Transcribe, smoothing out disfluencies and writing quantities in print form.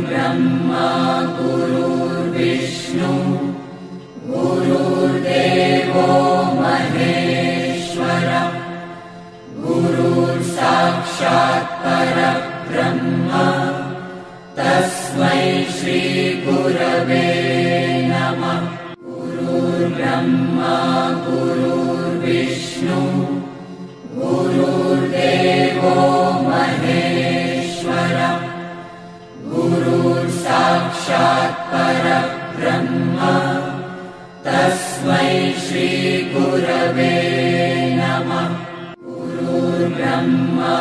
गुरुर्ब्रह्मा गुरुर्विष्णु गुरुर्देवो महेश्वरः गुरुर्साक्षात् परब्रह्म तस्मै श्रीगुरवे नमः। गुरुर्ब्रह्मा गुरुर्विष्णु गुरुर्देवो महेश्वरः गुरुर्साक्षात् परब्रह्म तस्मै श्रीगुरवे नमः। गुरुर्ब्रह्मा